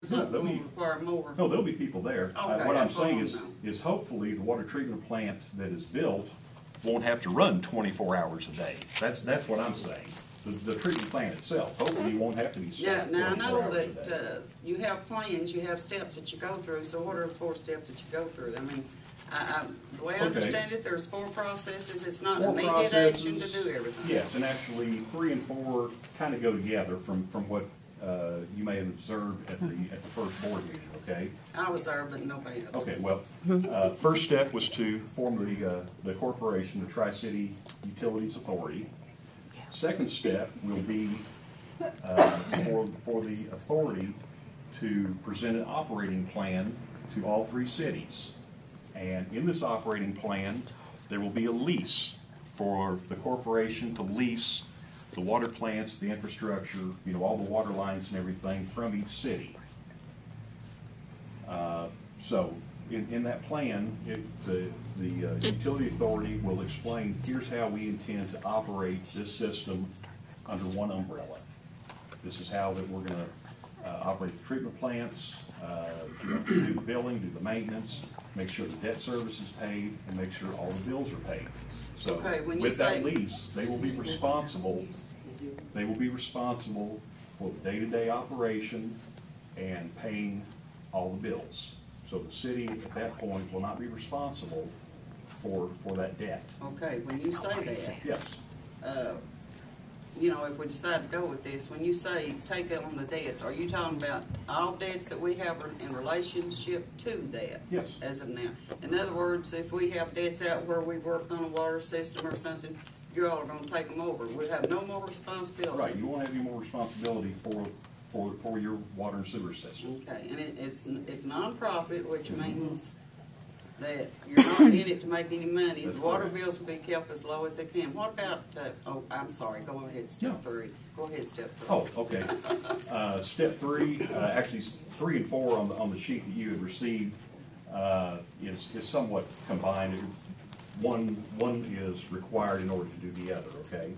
something will require more. No, there'll be people there. Okay, What I'm that's all saying I is, know. hopefully the water treatment plant that is built won't have to run 24 hours a day. That's what I'm saying. The treatment plant itself, hopefully you won't have to be Yeah, stopped now I 24 know hours a day. that, you have plans, you have steps that you go through, so what are the 4 steps that you go through? I mean, the way I understand it, there's 4 processes, it's not 4 immediate action to processes. do everything. Yes, and actually 3 and 4 kind of go together from what you may have observed at the first board meeting, okay? I was there, but nobody else. Okay, well, first step was to form the corporation, the Tri-City Utilities Authority. Second step will be for the authority to present an operating plan to all 3 cities. And in this operating plan, there will be a lease for the corporation to lease the water plants, the infrastructure, all the water lines and everything from each city. So in that plan, the utility authority will explain, here's how we intend to operate this system under one umbrella. This is how that we're going to operate the treatment plants, do the billing, do the maintenance, make sure the debt service is paid, and make sure all the bills are paid. So Okay, when you with that say- lease, they will be responsible. They will be responsible for the day-to-day operation and paying all the bills. So the city at that point will not be responsible for that debt. Okay, when you say that, Yes. if we decide to go with this, when you say take on the debts, are you talking about all debts that we have in relationship to that? Yes. As of now. In other words, if we have debts out where we worked on a water system or something, you all are gonna take them over. We have no more responsibility. Right, you won't have any more responsibility for your water and sewer system. Okay, and it's nonprofit, which means that you're not in it to make any money. That's The water correct. bills will be kept as low as they can. What about, I'm sorry, go ahead, step No. 3. Go ahead, step 3. Oh, okay. Step 3, actually 3 and 4 on the sheet that you had received is somewhat combined. One is required in order to do the other, okay?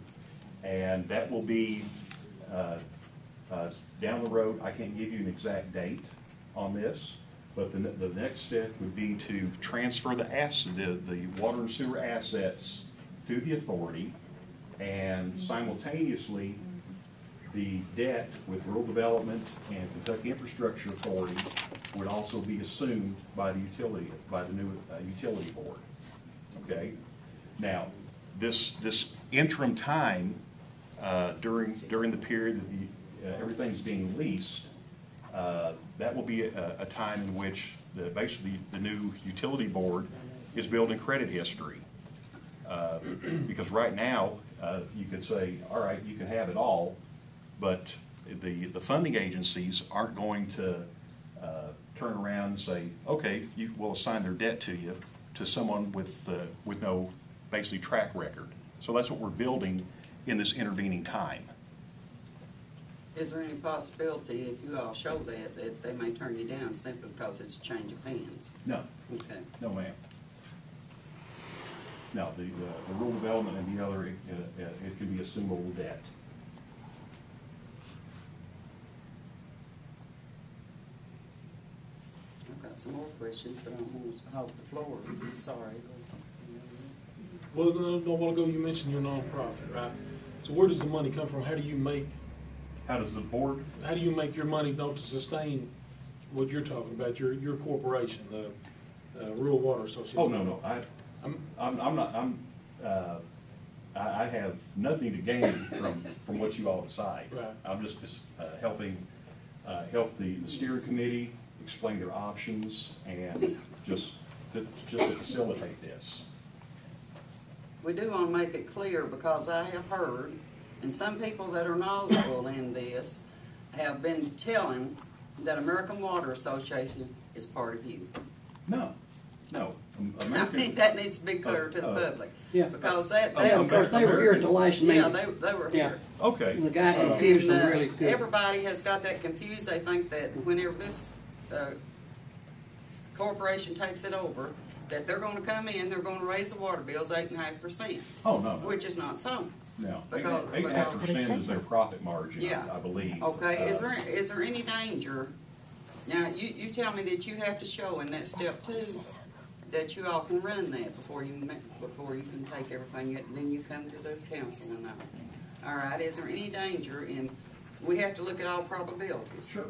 And that will be down the road. I can't give you an exact date on this, but the next step would be to transfer the water and sewer assets to the authority, and simultaneously the debt with Rural Development and Kentucky Infrastructure Authority would also be assumed by the new utility board. Okay. Now, this interim time during the period that everything's being leased, that will be a time in which basically the new utility board is building credit history. Because right now, you could say, all right, you can have it all, but the funding agencies aren't going to turn around and say, okay, we'll assign their debt to someone with no basically track record. So that's what we're building in this intervening time. Is there any possibility, if you all show that they may turn you down simply because it's a change of hands? No. Okay. No, ma'am. No, the rural development and the other, it can be assumable debt. I've got some more questions, but I'm going to hold the floor. Sorry. Well, no, a while ago you mentioned your nonprofit, right? So where does the money come from? How do you make your money to sustain what you're talking about, your corporation, the Rural Water Association? Oh, no, I'm not, I have nothing to gain from what you all decide. Right. I'm just helping, help the steering committee explain their options and just to facilitate this. We do want to make it clear, because I have heard, and some people that are knowledgeable in this have been telling that American Water Association is part of you. No. I think that needs to be clear to the public. Yeah. Because Of course, they were here at the last meeting. yeah, they were here. Okay. The guy confused them really good. Everybody has got that confused. They think that whenever this corporation takes it over, that they're going to come in, they're going to raise the water bills 8.5%. Oh, no. Which is not so. No. Because 8.5% is their profit margin, Yeah. I believe. Okay, is there any danger Now, you tell me that you have to show in that step 2 that you all can run that before you can take everything, then you come to the council and all. All right, is there any danger in, we have to look at all probabilities. Sure.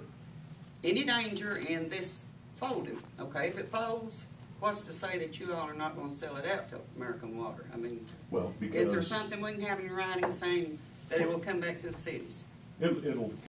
Any danger in this folding, okay? If it folds, what's to say that you all are not gonna sell it out to American Water? I mean, Well, is there because something we can have in writing saying that it will come back to the cities? it'll